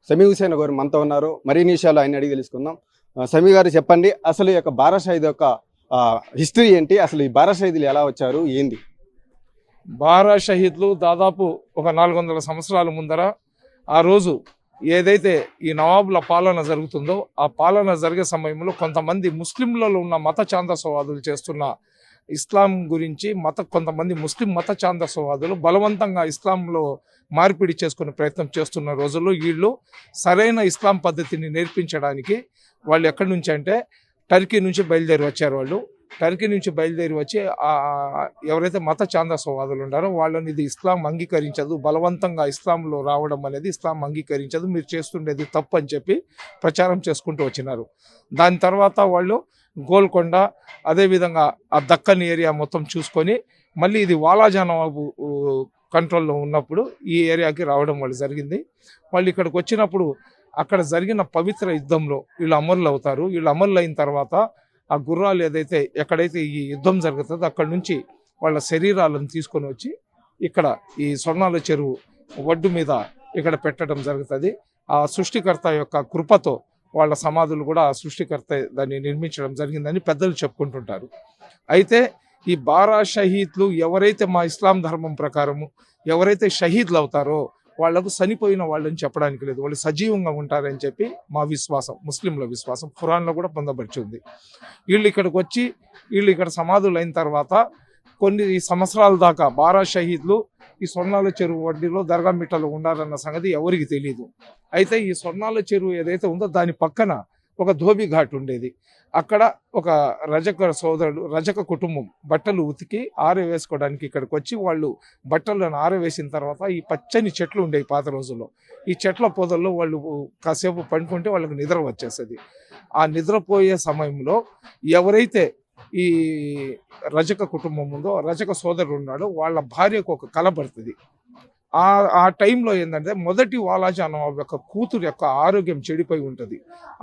సమీ హుసేన్ గారు మనతో ఉన్నారు. మరిన్ని విషయాలు ఆయన అడిగి తెలుసుకుందాం. సమీ గారు చెప్పండి, అసలు ఈ యొక్క బారా షహీద్ యొక్క హిస్టరీ ఏంటి? అసలు ఈ బారా షహీదులు ఎలా వచ్చారు, ఏంది? బారా షహీద్లు దాదాపు ఒక 400 సంవత్సరాల ముందర ఆ రోజు ఏదైతే ఈ నవాబుల పాలన జరుగుతుందో ఆ పాలన జరిగే సమయంలో కొంతమంది ముస్లింలలో ఉన్న మత ఛాందసవాదులు చేస్తున్న ఇస్లాం గురించి కొంతమంది ముస్లిం మత ఛాందసవాదులు బలవంతంగా ఇస్లాంలో మార్పిడి చేసుకునే ప్రయత్నం చేస్తున్న రోజుల్లో వీళ్ళు సరైన ఇస్లాం పద్ధతిని నేర్పించడానికి వాళ్ళు ఎక్కడి నుంచి అంటే టర్కీ నుంచి బయలుదేరి వచ్చారు. టర్కీ నుంచి బయలుదేరి వచ్చి ఎవరైతే మత ఛాందసవాదులు ఉన్నారో వాళ్ళని ఇది ఇస్లాం అంగీకరించదు, బలవంతంగా ఇస్లాంలో రావడం అనేది ఇస్లాం అంగీకరించదు, మీరు చేస్తుండేది తప్పు అని చెప్పి ప్రచారం చేసుకుంటూ వచ్చినారు. దాని తర్వాత వాళ్ళు గోల్కొండ, అదేవిధంగా ఆ దక్కన్ ఏరియా మొత్తం చూసుకొని మళ్ళీ ఇది వాలాజా నవాబు కంట్రోల్లో ఉన్నప్పుడు ఈ ఏరియాకి రావడం వాళ్ళు జరిగింది. వాళ్ళు ఇక్కడికి వచ్చినప్పుడు అక్కడ జరిగిన పవిత్ర యుద్ధంలో వీళ్ళు అమరులు అవుతారు. వీళ్ళు అమరులు అయిన తర్వాత ఆ గుర్రాలు ఎక్కడైతే ఈ యుద్ధం జరుగుతుందో అక్కడ నుంచి వాళ్ళ శరీరాలను తీసుకొని వచ్చి ఇక్కడ ఈ స్వర్ణాల చెరువు ఒడ్డు మీద ఇక్కడ పెట్టడం జరుగుతుంది. ఆ సృష్టికర్త యొక్క కృపతో వాళ్ళ సమాధులు కూడా ఆ సృష్టికర్త దాన్ని నిర్మించడం జరిగిందని పెద్దలు చెప్పుకుంటుంటారు. అయితే ఈ బారా షహీద్లు ఎవరైతే మా ఇస్లాం ధర్మం ప్రకారము ఎవరైతే షహీద్లు అవుతారో వాళ్లకు చనిపోయిన వాళ్ళని చెప్పడానికి లేదు, వాళ్ళు సజీవంగా ఉంటారని చెప్పి మా విశ్వాసం, ముస్లింల విశ్వాసం. ఖురాన్లో కూడా పొందపరిచింది. వీళ్ళు ఇక్కడికి వచ్చి వీళ్ళు ఇక్కడ సమాధులు అయిన తర్వాత కొన్ని సంవత్సరాల దాకా బారా షహీద్లు ఈ స్వర్ణాల చెరువు వడ్డీలో దర్గా మిట్టలో ఉండాలన్న సంగతి ఎవరికి తెలియదు. అయితే ఈ స్వర్ణాల చెరువు ఏదైతే ఉందో దాని పక్కన ఒక ధోబీ ఘాట్ ఉండేది. అక్కడ ఒక రజక కుటుంబం బట్టలు ఉతికి ఆరవేసుకోవడానికి ఇక్కడికి వచ్చి వాళ్ళు బట్టలను ఆరవేసిన తర్వాత ఈ పచ్చని చెట్లు ఉండేవి పాత రోజుల్లో. ఈ చెట్ల పొదల్లో వాళ్ళు కాసేపు పండుకుంటే వాళ్ళకి నిద్ర వచ్చేస్తుంది. ఆ నిద్రపోయే సమయంలో ఎవరైతే ఈ రజక కుటుంబం ఉందో, రజక సోదరుడు ఉన్నాడో వాళ్ళ భార్యకు ఒక కల పడుతుంది. ఆ టైంలో ఏంటంటే మొదటి వాలాజా నవాబ్ యొక్క కూతురు యొక్క ఆరోగ్యం చెడిపోయి ఉంటుంది.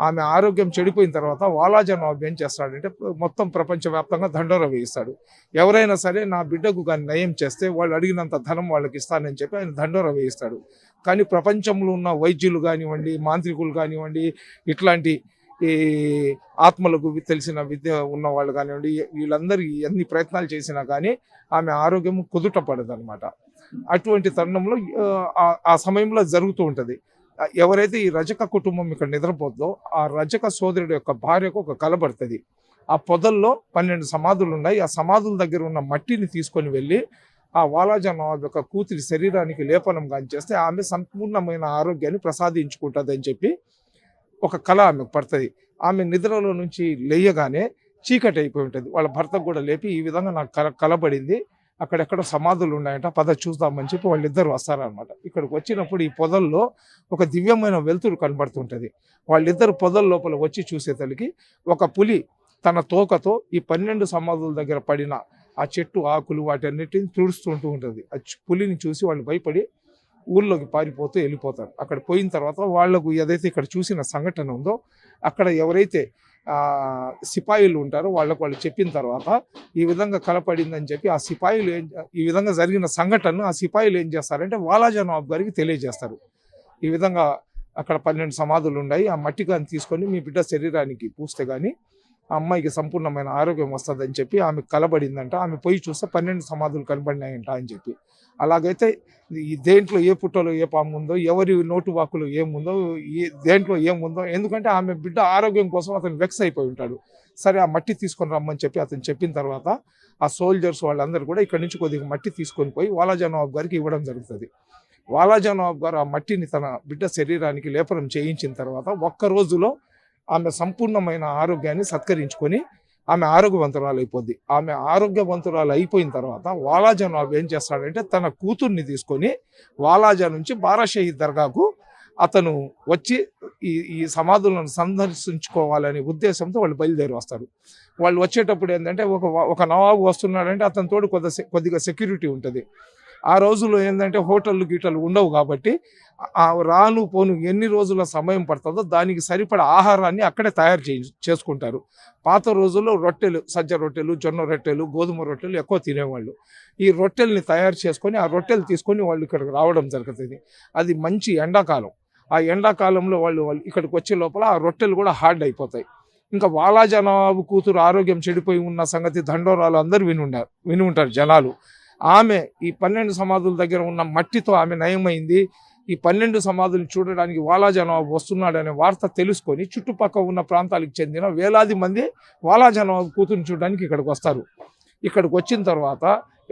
ఆమె ఆరోగ్యం చెడిపోయిన తర్వాత వాలాజా నవాబ్ ఏం చేస్తాడంటే మొత్తం ప్రపంచవ్యాప్తంగా దండోర వేయిస్తాడు. ఎవరైనా సరే నా బిడ్డకు కానీ నయం చేస్తే వాళ్ళు అడిగినంత ధనం వాళ్ళకి ఇస్తానని చెప్పి ఆయన దండోర వేయిస్తాడు. కానీ ప్రపంచంలో ఉన్న వైద్యులు కానివ్వండి, మాంత్రికులు కానివ్వండి, ఇట్లాంటి ఈ ఆత్మలకు తెలిసిన విద్య ఉన్న వాళ్ళు కానివ్వండి, వీళ్ళందరూ ఎన్ని ప్రయత్నాలు చేసినా కానీ ఆమె ఆరోగ్యం కుదుట పడదు అనమాట. అటువంటి తరుణంలో ఆ సమయంలో జరుగుతూ ఉంటుంది. ఎవరైతే ఈ రజక కుటుంబం ఇక్కడ నిద్రపోతుందో ఆ రజక సోదరుడు యొక్క భార్యకు ఒక కల పడుతుంది. ఆ పొదల్లో 12 సమాధులు ఉన్నాయి. ఆ సమాధుల దగ్గర ఉన్న మట్టిని తీసుకొని వెళ్ళి ఆ వాలాజా నవాబ్ యొక్క కూతురి శరీరానికి లేపనం కానీ చేస్తే ఆమె సంపూర్ణమైన ఆరోగ్యాన్ని ప్రసాదించుకుంటుంది అని చెప్పి ఒక కళ ఆమెకు పడుతుంది. ఆమె నిద్రలో నుంచి లేయగానే చీకటి అయిపోయి ఉంటుంది. వాళ్ళ భర్తకు కూడా లేపి ఈ విధంగా నాకు కలబడింది, అక్కడెక్కడ సమాధులు ఉన్నాయంట, పద చూద్దామని చెప్పి వాళ్ళిద్దరు వస్తారనమాట. ఇక్కడికి వచ్చినప్పుడు ఈ పొదల్లో ఒక దివ్యమైన వెలుతురు కనబడుతుంటుంది. వాళ్ళిద్దరు పొదల లోపల వచ్చి చూసేతలికి ఒక పులి తన తోకతో ఈ 12 సమాధుల దగ్గర పడిన ఆ చెట్టు ఆకులు వాటన్నిటిని తుడుస్తుంటూ ఉంటుంది. ఆ పులిని చూసి వాళ్ళు భయపడి ఊళ్ళోకి పారిపోతూ వెళ్ళిపోతారు. అక్కడ పోయిన తర్వాత వాళ్లకు ఏదైతే ఇక్కడ చూసిన సంఘటన ఉందో అక్కడ ఎవరైతే సిపాయిలు ఉంటారో వాళ్ళు చెప్పిన తర్వాత ఈ విధంగా కలపడిందని చెప్పి ఆ సిపాయిలు ఈ విధంగా జరిగిన సంఘటనను ఆ సిపాయిలు ఏం చేస్తారంటే వాలాజా నవాబ్ గారికి తెలియజేస్తారు. ఈ విధంగా అక్కడ 12 సమాధులు ఉన్నాయి, ఆ మట్టి కానీ తీసుకొని మీ బిడ్డ శరీరానికి పూస్తే కానీ ఆ అమ్మాయికి సంపూర్ణమైన ఆరోగ్యం వస్తుందని చెప్పి ఆమె కలబడిందంట. ఆమె పోయి చూస్తే 12 సమాధులు కనబడినాయంట అని చెప్పి. అలాగైతే ఈ దేంట్లో ఏ పుట్టలో ఏ పాము ఉందో, ఎవరి నోటు వాకులో ఏముందో, దేంట్లో ఏముందో, ఎందుకంటే ఆమె బిడ్డ ఆరోగ్యం కోసం అతను వెక్స్ అయిపోయి ఉంటాడు. సరే ఆ మట్టి తీసుకొని రమ్మని చెప్పి అతను చెప్పిన తర్వాత ఆ సోల్జర్స్ వాళ్ళందరూ కూడా ఇక్కడ నుంచి కొద్దిగా మట్టి తీసుకొని పోయి వాలాజా నవాబ్ గారికి ఇవ్వడం జరుగుతుంది. వాలాజా నవాబ్ గారు ఆ మట్టిని తన బిడ్డ శరీరానికి లేపనం చేయించిన తర్వాత ఒక్క రోజులో ఆమె సంపూర్ణమైన ఆరోగ్యాన్ని సత్కరించుకొని ఆమె ఆరోగ్యవంతురాలు అయిపోద్ది. ఆమె ఆరోగ్యవంతురాలు అయిపోయిన తర్వాత వాలాజా నవాబ్ ఏం చేస్తాడంటే తన కూతుర్ని తీసుకొని వాలాజా నుంచి బారా షహీద్ దర్గాకు అతను వచ్చి ఈ సమాధులను సందర్శించుకోవాలనే ఉద్దేశంతో వాళ్ళు బయలుదేరి వస్తారు. వాళ్ళు వచ్చేటప్పుడు ఏంటంటే ఒక నవాబు వస్తున్నాడంటే అతని తోడు కొద్దిగా సెక్యూరిటీ ఉంటుంది. ఆ రోజుల్లో ఏంటంటే హోటళ్ళు గీటలు ఉండవు కాబట్టి ఆ రాను పోను ఎన్ని రోజుల సమయం పడుతుందో దానికి సరిపడా ఆహారాన్ని అక్కడే తయారు చేసుకుంటారు. పాత రోజుల్లో రొట్టెలు, సజ్జ రొట్టెలు, జొన్న రొట్టెలు, గోధుమ రొట్టెలు ఎక్కువ తినేవాళ్ళు. ఈ రొట్టెల్ని తయారు చేసుకొని ఆ రొట్టెలు తీసుకొని వాళ్ళు ఇక్కడికి రావడం జరుగుతుంది. అది మంచి ఎండాకాలం. ఆ ఎండాకాలంలో వాళ్ళు ఇక్కడికి వచ్చే లోపల ఆ రొట్టెలు కూడా హార్డ్ అయిపోతాయి. ఇంకా వాలాజనవాబు కూతురు ఆరోగ్యం చెడిపోయి ఉన్న సంగతి దండోరాలు అందరూ విని ఉంటారు జనాలు. ఆమె ఈ 12 సమాధుల దగ్గర ఉన్న మట్టితో ఆమె నయమైంది. ఈ 12 సమాధులు చూడడానికి వాలాజనవాబు వస్తున్నాడనే వార్త తెలుసుకొని చుట్టుపక్కల ఉన్న ప్రాంతాలకు చెందిన వేలాది మంది వాలాజనవాబు కూతురుని చూడడానికి ఇక్కడికి వస్తారు. ఇక్కడికి వచ్చిన తర్వాత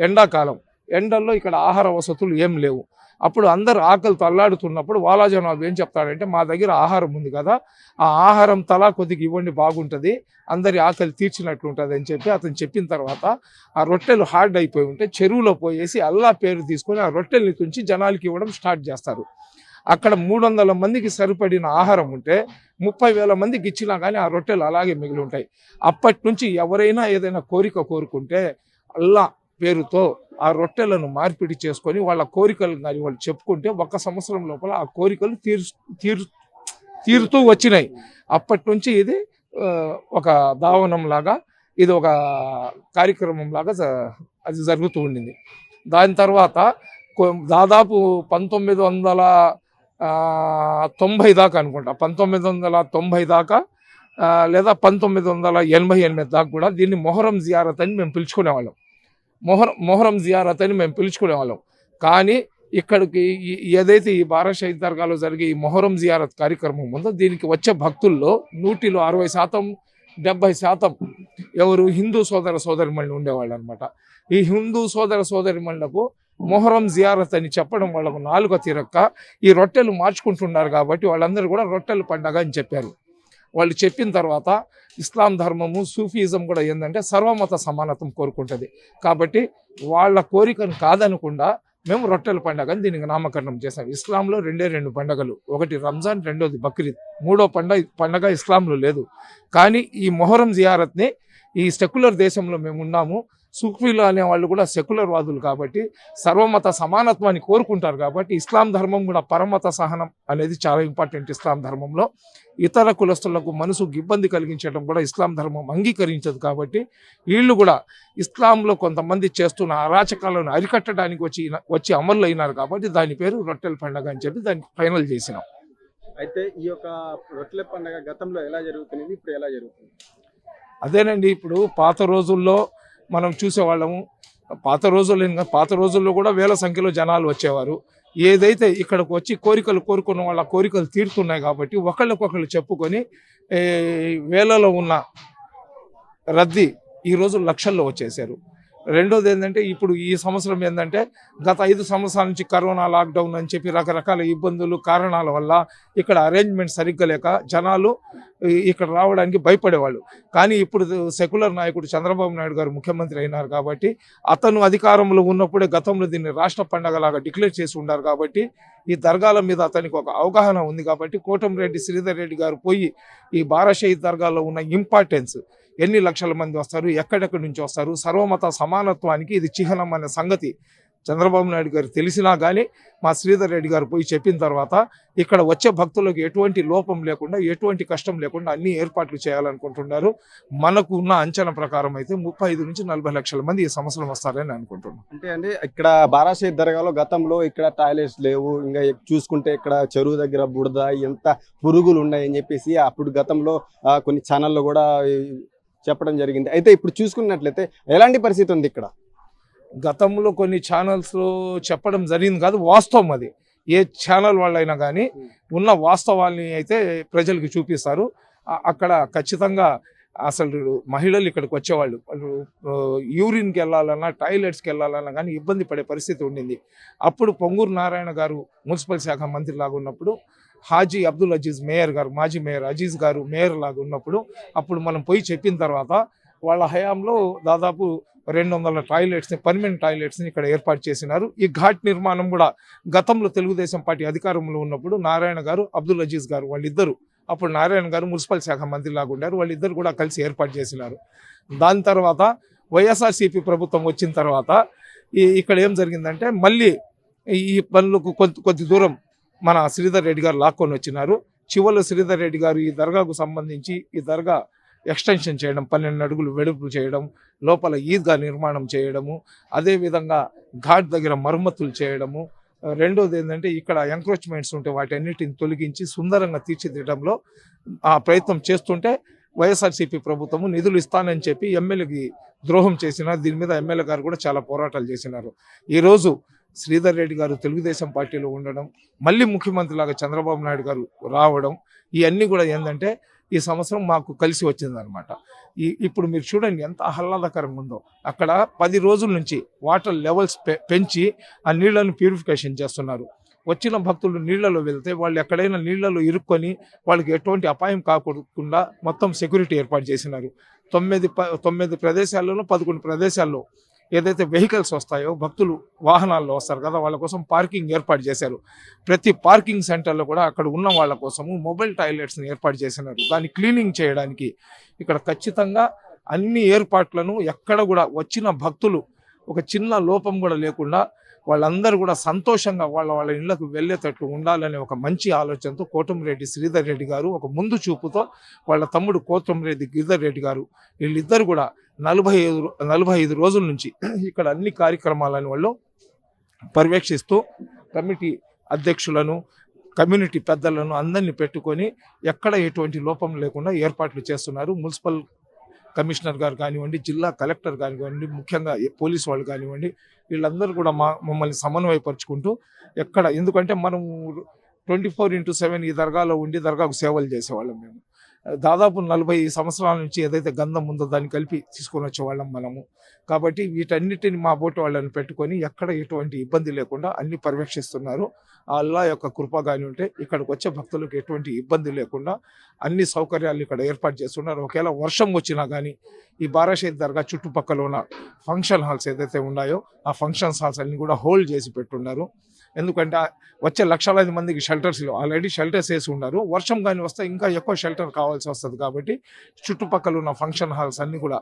ఎండాకాలం, ఎండల్లో ఇక్కడ ఆహార వసతులు ఏం లేవు. అప్పుడు అందరు ఆకలితో అల్లాడుతున్నప్పుడు వాలాజనవాబు ఏం చెప్తాడంటే, మా దగ్గర ఆహారం ఉంది కదా, ఆ ఆహారం తలా కొద్దిగా ఇవ్వండి, బాగుంటుంది, అందరి ఆకలి తీర్చినట్లు ఉంటుంది అని చెప్పి అతను చెప్పిన తర్వాత ఆ రొట్టెలు హార్డ్ అయిపోయి ఉంటే చెరువులో పోయేసి అల్లా పేరు తీసుకొని ఆ రొట్టెల్ని తుంచి జనాలకి ఇవ్వడం స్టార్ట్ చేస్తారు. అక్కడ 300 మందికి సరిపడిన ఆహారం ఉంటే 30,000 మందికి ఇచ్చినా కానీ ఆ రొట్టెలు అలాగే మిగిలి ఉంటాయి. అప్పటి నుంచి ఎవరైనా ఏదైనా కోరిక కోరుకుంటే అల్లా పేరుతో ఆ రొట్టెలను మార్పిడి చేసుకొని వాళ్ళ కోరికలు కానీ వాళ్ళు చెప్పుకుంటే 1 సంవత్సరం లోపల ఆ కోరికలు తీరుతూ వచ్చినాయి. అప్పటి నుంచి ఇది ఒక దావనం లాగా, ఇది ఒక కార్యక్రమం లాగా అది జరుగుతూ ఉండింది. దాని తర్వాత దాదాపు 1990 దాకా అనుకుంటా, 1990 దాకా లేదా 1988 దాకా కూడా దీన్ని మొహరం జియారత్ అని మేము పిలుచుకునేవాళ్ళం. మొహరం జియారత్ అని మేము పిలుచుకునేవాళ్ళం. కానీ ఇక్కడికి ఏదైతే ఈ బారా షహీద్ దర్గాలో జరిగే ఈ మొహరం జియారత్ కార్యక్రమం ఉందో దీనికి వచ్చే భక్తుల్లో 100లో 60%, 70% ఎవరు హిందూ సోదర సోదరిమణులు ఉండేవాళ్ళు అనమాట. ఈ హిందూ సోదర సోదరిమణులకు మొహరం జియారత్ అని చెప్పడం వాళ్ళకు నాలుక తిరక్క ఈ రొట్టెలు మార్చుకుంటున్నారు కాబట్టి వాళ్ళందరూ కూడా రొట్టెల పండగ అని చెప్పారు. వాళ్ళు చెప్పిన తర్వాత ఇస్లాం ధర్మము, సూఫీజం కూడా ఏంటంటే సర్వమత సమానత్వం కోరుకుంటుంది. కాబట్టి వాళ్ళ కోరికను కాదనకుండా మేము రొట్టెల పండగ అని దీనికి నామకరణం చేశాం. ఇస్లాంలో 2 పండగలు, ఒకటి రంజాన్, రెండోది బక్రీద్. 3వ పండగ ఇస్లాంలో లేదు. కానీ ఈ మొహరం జియారత్ని ఈ సెక్యులర్ దేశంలో మేము ఉన్నాము. సూఫీలు అనేవాళ్ళు కూడా సెక్యులర్ వాదులు కాబట్టి సర్వమత సమానత్వాన్ని కోరుకుంటారు. కాబట్టి ఇస్లాం ధర్మం కూడా పరమత సహనం అనేది చాలా ఇంపార్టెంట్. ఇస్లాం ధర్మంలో ఇతర కులస్తులకు మనసుకు ఇబ్బంది కలిగించడం కూడా ఇస్లాం ధర్మం అంగీకరించదు. కాబట్టి వీళ్ళు కూడా ఇస్లాంలో కొంతమంది చేస్తున్న అరాచకాలను అరికట్టడానికి వచ్చి అమలు అయినారు. కాబట్టి దాని పేరు రొట్టెల పండుగ అని చెప్పి దాన్ని ఫైనల్ చేసినాం. అయితే ఈ యొక్క రొట్టెల పండుగ గతంలో ఎలా జరుగుతుంది, ఇప్పుడు ఎలా జరుగుతుంది? అదేనండి, ఇప్పుడు పాత రోజుల్లో మనం చూసేవాళ్ళము. పాత రోజుల్లో కూడా వేల సంఖ్యలో జనాలు వచ్చేవారు. ఏదైతే ఇక్కడికి వచ్చి కోరికలు కోరుకున్న వాళ్ళ కోరికలు తీరుతున్నాయి కాబట్టి ఒకళ్ళకొకళ్ళు చెప్పుకొని వేలలో ఉన్న రద్దీ ఈరోజు లక్షల్లో వచ్చేసారు. రెండోది ఏంటంటే, ఇప్పుడు ఈ సంవత్సరం ఏంటంటే గత 5 సంవత్సరాల నుంచి కరోనా, లాక్డౌన్ అని చెప్పి రకరకాల ఇబ్బందులు, కారణాల వల్ల ఇక్కడ అరేంజ్మెంట్ సరిగ్గా లేక జనాలు ఇక్కడ రావడానికి భయపడేవాళ్ళు. కానీ ఇప్పుడు సెక్యులర్ నాయకుడు చంద్రబాబు నాయుడు గారు ముఖ్యమంత్రి అయినారు కాబట్టి అతను అధికారంలో ఉన్నప్పుడే గతంలో దీన్ని రాష్ట్ర పండగలాగా డిక్లేర్ చేసి ఉన్నారు. కాబట్టి ఈ దర్గాల మీద అతనికి ఒక అవగాహన ఉంది. కాబట్టి కోటంరెడ్డి శ్రీధర్ రెడ్డి గారు పోయి ఈ బారా షహీద్ దర్గాలో ఉన్న ఇంపార్టెన్స్, ఎన్ని లక్షల మంది వస్తారు, ఎక్కడెక్కడి నుంచి వస్తారు, సర్వమత సమానత్వానికి ఇది చిహ్నం అనే సంగతి చంద్రబాబు నాయుడు గారు తెలిసినా కానీ మా శ్రీధర్ రెడ్డి గారు పోయి చెప్పిన తర్వాత ఇక్కడ వచ్చే భక్తులకు ఎటువంటి లోపం లేకుండా, ఎటువంటి కష్టం లేకుండా అన్ని ఏర్పాట్లు చేయాలనుకుంటున్నారు. మనకు ఉన్న అంచనా ప్రకారం అయితే 35 నుంచి 40 లక్షల మంది ఈ సంవత్సరం వస్తారని అనుకుంటున్నాం. అంటే ఇక్కడ బారా షహీద్ దర్గాలో గతంలో ఇక్కడ టాయిలెట్స్ లేవు, ఇంకా చూసుకుంటే ఇక్కడ చెరువు దగ్గర బుడద, ఎంత పురుగులు ఉన్నాయని చెప్పేసి అప్పుడు గతంలో కొన్ని ఛానల్లో కూడా చెప్పడం జరిగింది. అయితే ఇప్పుడు చూసుకున్నట్లయితే ఎలాంటి పరిస్థితి ఉంది ఇక్కడ? గతంలో కొన్ని ఛానల్స్లో చెప్పడం జరిగింది కాదు, వాస్తవం అది. ఏ ఛానల్ వాళ్ళైనా కానీ ఉన్న వాస్తవాల్ని అయితే ప్రజలకు చూపిస్తారు. అక్కడ ఖచ్చితంగా అసలు మహిళలు ఇక్కడికి వచ్చేవాళ్ళు యూరిన్కి వెళ్ళాలన్నా, టాయిలెట్స్కి వెళ్ళాలన్నా కానీ ఇబ్బంది పడే పరిస్థితి ఉండింది. అప్పుడు పొంగూరు నారాయణ గారు మున్సిపల్ శాఖ మంత్రి లాగా ఉన్నప్పుడు, హాజీ అబ్దుల్ అజీజ్ మేయర్ గారు, మాజీ మేయర్ అజీజ్ గారు మేయర్ లాగా ఉన్నప్పుడు అప్పుడు మనం పోయి చెప్పిన తర్వాత వాళ్ళ హయాంలో దాదాపు 200 టాయిలెట్స్ని, పర్మనెంట్ టాయిలెట్స్ని ఇక్కడ ఏర్పాటు చేసినారు. ఈ ఘాట్ నిర్మాణం కూడా గతంలో తెలుగుదేశం పార్టీ అధికారంలో ఉన్నప్పుడు నారాయణ గారు, అబ్దుల్ అజీజ్ గారు వాళ్ళిద్దరు, అప్పుడు నారాయణ గారు మున్సిపల్ శాఖ మంత్రి లాగా ఉండారు, వాళ్ళిద్దరు కూడా కలిసి ఏర్పాటు చేసినారు. దాని తర్వాత వైఎస్ఆర్సీపీ ప్రభుత్వం వచ్చిన తర్వాత ఇక్కడ ఏం జరిగిందంటే మళ్ళీ ఈ పనులకు కొద్ది దూరం మన శ్రీధర్ రెడ్డి గారు లాక్కొని వచ్చినారు. చివరిలో శ్రీధర్ రెడ్డి గారు ఈ దర్గాకు సంబంధించి ఈ దర్గా ఎక్స్టెన్షన్ చేయడం, 12 అడుగులు వెడల్పు చేయడం, లోపల ఈద్గా నిర్మాణం చేయడము, అదేవిధంగా ఘాట్ దగ్గర మరమ్మతులు చేయడము, రెండోది ఏంటంటే ఇక్కడ ఎంక్రోచ్మెంట్స్ ఉంటే వాటన్నిటిని తొలగించి సుందరంగా తీర్చిదిద్దడంలో ఆ ప్రయత్నం చేస్తుంటే వైఎస్ఆర్సీపీ ప్రభుత్వము నిధులు ఇస్తానని చెప్పి ఎమ్మెల్యేకి ద్రోహం చేసినారు. దీని మీద ఎమ్మెల్యే గారు కూడా చాలా పోరాటాలు చేసినారు. ఈరోజు శ్రీధర్ రెడ్డి గారు తెలుగుదేశం పార్టీలో ఉండడం, మళ్ళీ ముఖ్యమంత్రిలాగా చంద్రబాబు నాయుడు గారు రావడం, ఇవన్నీ కూడా ఏంటంటే ఈ సంవత్సరం మాకు కలిసి వచ్చిందనమాట. ఇప్పుడు మీరు చూడండి ఎంత ఆహ్లాదకరంగా ఉందో. అక్కడ 10 రోజుల నుంచి వాటర్ లెవెల్స్ పెంచి ఆ నీళ్లను ప్యూరిఫికేషన్ చేస్తున్నారు. వచ్చిన భక్తులు నీళ్లలో వెళ్తే వాళ్ళు ఎక్కడైనా నీళ్లలో ఇరుక్కొని వాళ్ళకి ఎటువంటి అపాయం కాకుండా మొత్తం సెక్యూరిటీ ఏర్పాటు చేసినారు. 9 ప్రదేశాల్లోనూ 11 ప్రదేశాల్లో ఏదైతే వెహికల్స్ వస్తాయో భక్తులు వాహనాల్లో వస్తారు కదా, వాళ్ళ కోసం పార్కింగ్ ఏర్పాటు చేశారు. ప్రతి పార్కింగ్ సెంటర్లో కూడా అక్కడ ఉన్న వాళ్ళ కోసము మొబైల్ టాయిలెట్స్ని ఏర్పాటు చేసినారు. దాన్ని క్లీనింగ్ చేయడానికి ఇక్కడ ఖచ్చితంగా అన్ని ఏర్పాట్లను ఎక్కడ కూడా వచ్చిన భక్తులు ఒక చిన్న లోపం కూడా లేకుండా వాళ్ళందరూ కూడా సంతోషంగా వాళ్ళ ఇళ్లకు వెళ్ళేటట్లు ఉండాలనే ఒక మంచి ఆలోచనతో కోటమిరెడ్డి శ్రీధర్ రెడ్డి గారు ఒక ముందు చూపుతో వాళ్ళ తమ్ముడు కోటమిరెడ్డి గిరిధర్ రెడ్డి గారు వీళ్ళిద్దరు కూడా 45 రోజుల నుంచి ఇక్కడ అన్ని కార్యక్రమాలను వాళ్ళు పర్యవేక్షిస్తూ కమిటీ అధ్యక్షులను కమ్యూనిటీ పెద్దలను అందరినీ పెట్టుకొని ఎక్కడ ఎటువంటి లోపం లేకుండా ఏర్పాట్లు చేస్తున్నారు. మున్సిపల్ కమిషనర్ గారు కానివ్వండి, జిల్లా కలెక్టర్ కానివ్వండి, ముఖ్యంగా పోలీసు వాళ్ళు కానివ్వండి, వీళ్ళందరూ కూడా మమ్మల్ని సమన్వయపరుచుకుంటూ ఎందుకంటే మనం 24/7 ఈ దర్గాలో ఉండి దర్గాకు సేవలు చేసేవాళ్ళం. మేము దాదాపు 40 సంవత్సరాల నుంచి ఏదైతే గంధం ఉందో దాన్ని కలిపి తీసుకొని వచ్చేవాళ్ళం మనము. కాబట్టి వీటన్నిటిని మా బోటు వాళ్ళని పెట్టుకొని ఎక్కడ ఎటువంటి ఇబ్బంది లేకుండా అన్ని పర్యవేక్షిస్తున్నారు. ఆ అల్లా యొక్క కృప కానీ ఉంటే ఇక్కడికి వచ్చే భక్తులకు ఎటువంటి ఇబ్బంది లేకుండా అన్ని సౌకర్యాలు ఇక్కడ ఏర్పాటు చేస్తున్నారు. ఒకవేళ వర్షం వచ్చినా కానీ ఈ బారాషహీద్ దర్గా చుట్టుపక్కల ఉన్న ఫంక్షన్ హాల్స్ ఏదైతే ఉన్నాయో ఆ ఫంక్షన్ హాల్స్ అన్ని కూడా హోల్డ్ చేసి పెట్టున్నారు. ఎందుకంటే వచ్చే లక్షలాది మందికి ఆల్రెడీ షెల్టర్స్ వేసి ఉన్నారు. వర్షం కానీ వస్తే ఇంకా ఎక్కువ షెల్టర్ కావాల్సి వస్తుంది. కాబట్టి చుట్టుపక్కల ఉన్న ఫంక్షన్ హాల్స్ అన్ని కూడా